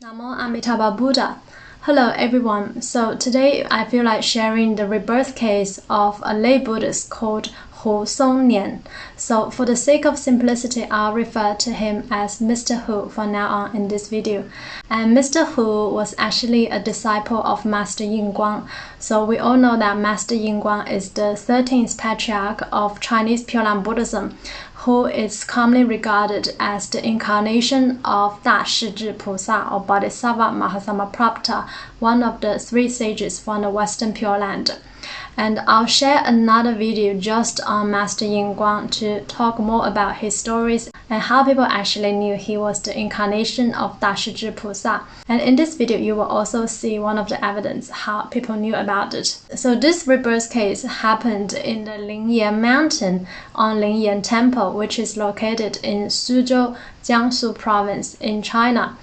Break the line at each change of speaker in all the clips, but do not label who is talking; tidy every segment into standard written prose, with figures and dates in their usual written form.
Namo Amituofo Buddha. Hello everyone. So today I feel like sharing the rebirth case of a lay Buddhist called Songnian. So for the sake of simplicity, I'll refer to him as Mr. Hu from now on in this video. And Mr. Hu was actually a disciple of Master Yingguang. So we all know that Master Yingguang is the 13th patriarch of Chinese Pure Land Buddhism, who is commonly regarded as the incarnation of Da Shizhi Pusa or Bodhisattva Mahasammaprapta, one of the three sages from the Western Pure Land. And I'll share another video just on Master Yingguang to talk more about his stories and how people actually knew he was the incarnation of Da Shizhi Pusa. And in this video, you will also see one of the evidence how people knew about it. So this rebirth case happened in the Lingyan Mountain on Lingyan Temple, which is located in Suzhou, Jiangsu province in China.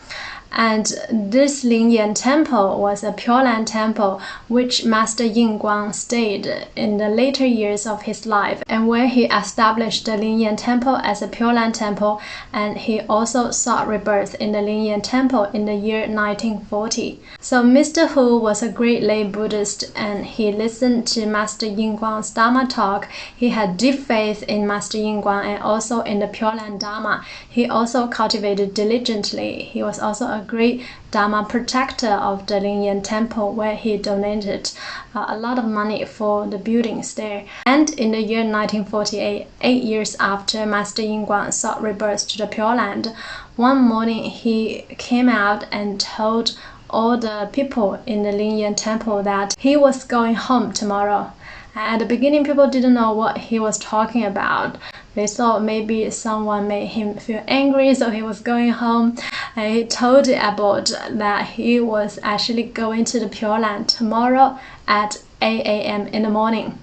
And this Lingyan Temple was a Pure Land temple which Master Yingguang stayed in the later years of his life, and where he established the Lingyan Temple as a Pure Land temple, and he also sought rebirth in the Lingyan Temple in the year 1940. So Mr. Hu was a great lay Buddhist, and he listened to Master Yingguang's Dharma talk. He had deep faith in Master Yingguang and also in the Pure Land Dharma. He also cultivated diligently. He was also a great Dharma protector of the Lingyan Temple, where he donated a lot of money for the buildings there. And in the year 1948, 8 years after Master Yingguang sought rebirth to the Pure Land, one morning he came out and told all the people in the Lingyan Temple that he was going home tomorrow. At the beginning, people didn't know what he was talking about. They thought maybe someone made him feel angry, so he was going home. And he told the abbot that he was actually going to the Pure Land tomorrow at 8 a.m. in the morning.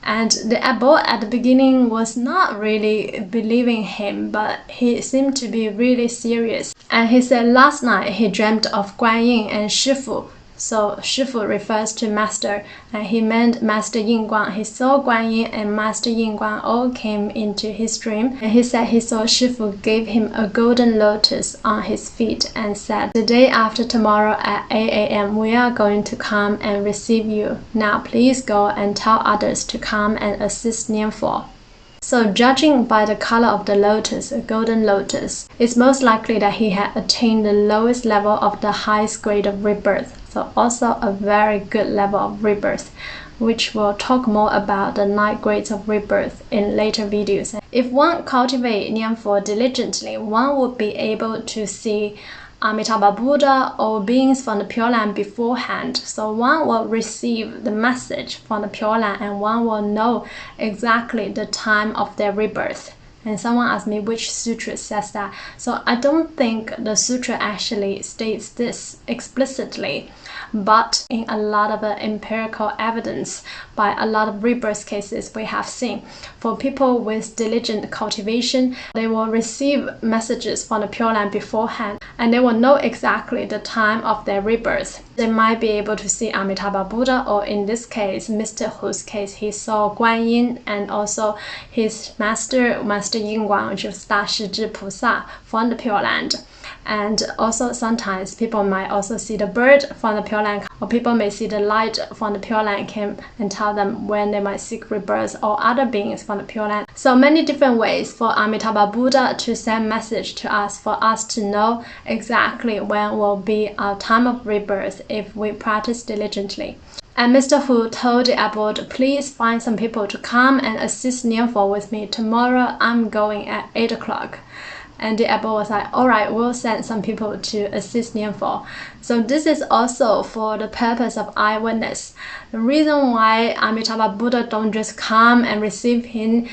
And the abbot at the beginning was not really believing him, but he seemed to be really serious. And he said last night he dreamt of Guan Yin and Shifu. So Shifu refers to Master, and he meant Master Yingguang. He saw Guan Yin and Master Yingguang all came into his dream, and he said he saw Shifu gave him a golden lotus on his feet and said, "The day after tomorrow at 8 a.m. we are going to come and receive you. Now please go and tell others to come and assist Nianfo." So judging by the color of the lotus, a golden lotus, it's most likely that he had attained the lowest level of the highest grade of rebirth. So also a very good level of rebirth, which we'll talk more about the 9 grades of rebirth in later videos. If one cultivates Nianfo diligently, one would be able to see Amitabha Buddha or beings from the Pure Land beforehand. So one will receive the message from the Pure Land, and one will know exactly the time of their rebirth. And someone asked me which sutra says that. So I don't think the sutra actually states this explicitly, but in a lot of empirical evidence by a lot of rebirth cases we have seen, for people with diligent cultivation, they will receive messages from the Pure Land beforehand, and they will know exactly the time of their rebirth. They might be able to see Amitabha Buddha, or in this case, Mr. Hu's case, he saw Guan Yin and also his Master Yingguang, which is Da Shizhi Pusa from the Pure Land. And also sometimes people might also see the bird from the Pure Land, or people may see the light from the Pure Land came and tell them when they might seek rebirth, or other beings from the Pure Land. So many different ways for Amitabha Buddha to send message to us, for us to know exactly when will be our time of rebirth if we practice diligently. And Mr. Hu told the abbot, "Please find some people to come and assist Nianfo with me. Tomorrow I'm going at 8 o'clock. And the abbot was like, "Alright, we'll send some people to assist Nianfo." So this is also for the purpose of eyewitness. The reason why Amitabha Buddha don't just come and receive him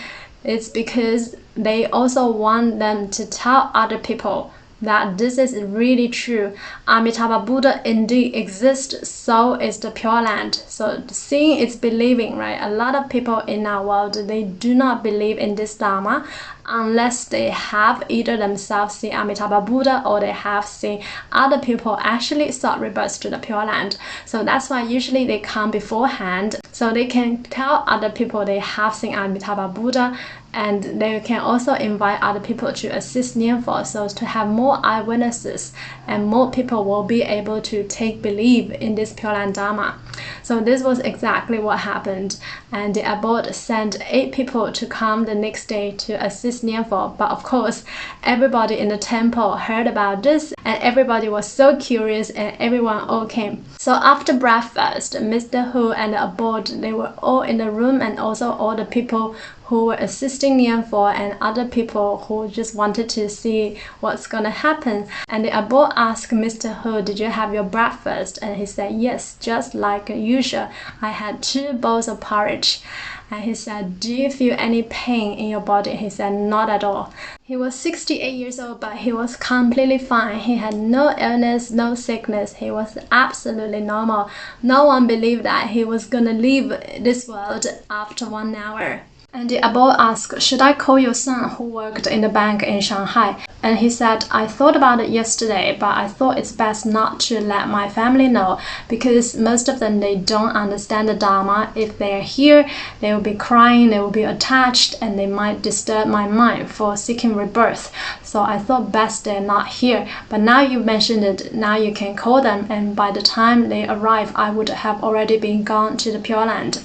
is because they also want them to tell other people that this is really true. Amitabha Buddha indeed exists, so is the Pure Land. So seeing is believing, right? A lot of people in our world, they do not believe in this Dharma. unless they have either themselves seen Amitabha Buddha or they have seen other people actually sought rebirth to the Pure Land. So that's why usually they come beforehand, so they can tell other people they have seen Amitabha Buddha, and they can also invite other people to assist Nianfo, so to have more eyewitnesses and more people will be able to take belief in this Pure Land Dharma. So this was exactly what happened, and the abbot sent 8 people to come the next day to assist Nianfo. But of course, everybody in the temple heard about this, and everybody was so curious, and everyone all came. So after breakfast, Mr. Hu and the abbot, they were all in the room, and also all the people who were assisting Nianfo and other people who just wanted to see what's gonna happen. And the abbot asked Mr. Hu, "Did you have your breakfast?" And he said, "Yes, just like usual. I had 2 bowls of porridge." And he said, "Do you feel any pain in your body?" He said, "Not at all." He was 68 years old, but he was completely fine. He had no illness, no sickness. He was absolutely normal. No one believed that he was gonna leave this world after 1 hour. And the abbot asked, "Should I call your son who worked in the bank in Shanghai?" And he said, "I thought about it yesterday, but I thought it's best not to let my family know, because most of them, they don't understand the Dharma. If they're here, they will be crying, they will be attached, and they might disturb my mind for seeking rebirth. So I thought best they're not here. But now you mentioned it, now you can call them, and by the time they arrive, I would have already been gone to the Pure Land."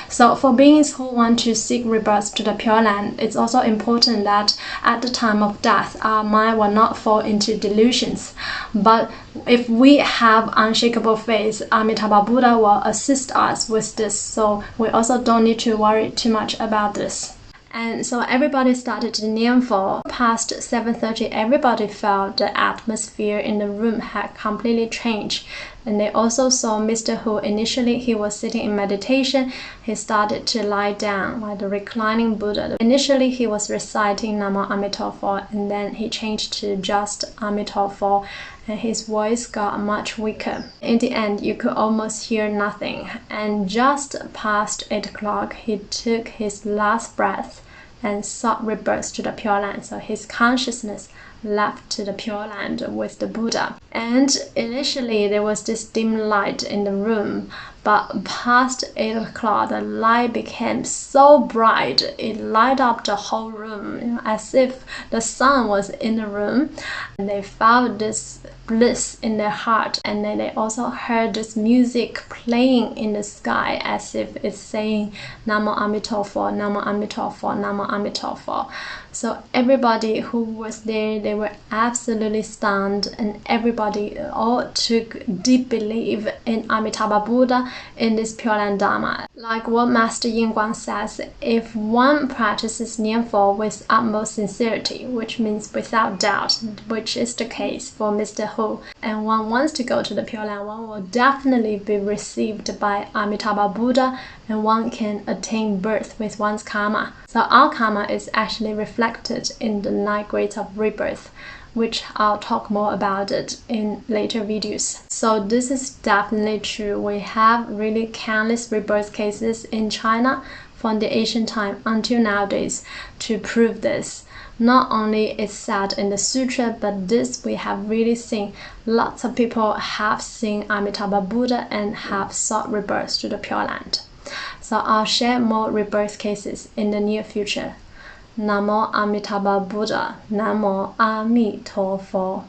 So for beings who want to seek rebirth to the Pure Land, it's also important that at the time of death, our mind will not fall into delusions. But if we have unshakable faith, Amitabha Buddha will assist us with this, so we also don't need to worry too much about this. And so everybody started to Nianfo. Past 7:30, everybody felt the atmosphere in the room had completely changed. And they also saw Mr. Hu. Initially, he was sitting in meditation. He started to lie down like the reclining Buddha. Initially, he was reciting Namo Amituofo, and then he changed to just Amituofo, and his voice got much weaker. In the end, you could almost hear nothing. And just past 8 o'clock, he took his last breath and sought rebirth to the Pure Land. So his consciousness left to the Pure Land with the Buddha. And initially there was this dim light in the room, but past 8 o'clock the light became so bright, it lighted up the whole room, as if the sun was in the room. And they felt this bliss in their heart, and then they also heard this music playing in the sky, as if it's saying Namo Amituofo, Namo Amituofo, Namo Amituofo. So everybody who was there, they were absolutely stunned, and everybody all took deep belief in Amitabha Buddha, in this Pure Land Dharma. Like what Master Yingguang says, if one practices Nianfo with utmost sincerity, which means without doubt, which is the case for Mr. Hu, and one wants to go to the Pure Land, one will definitely be received by Amitabha Buddha, and one can attain birth with one's karma. So our karma is actually reflected in the 9 grades of rebirth, which I'll talk more about it in later videos. So this is definitely true. We have really countless rebirth cases in China from the ancient time until nowadays to prove this. Not only is said in the sutra, but this we have really seen. Lots of people have seen Amitabha Buddha and have sought rebirth to the Pure Land. So I'll share more rebirth cases in the near future. Namo Amitabha Buddha. Namo Amituofo.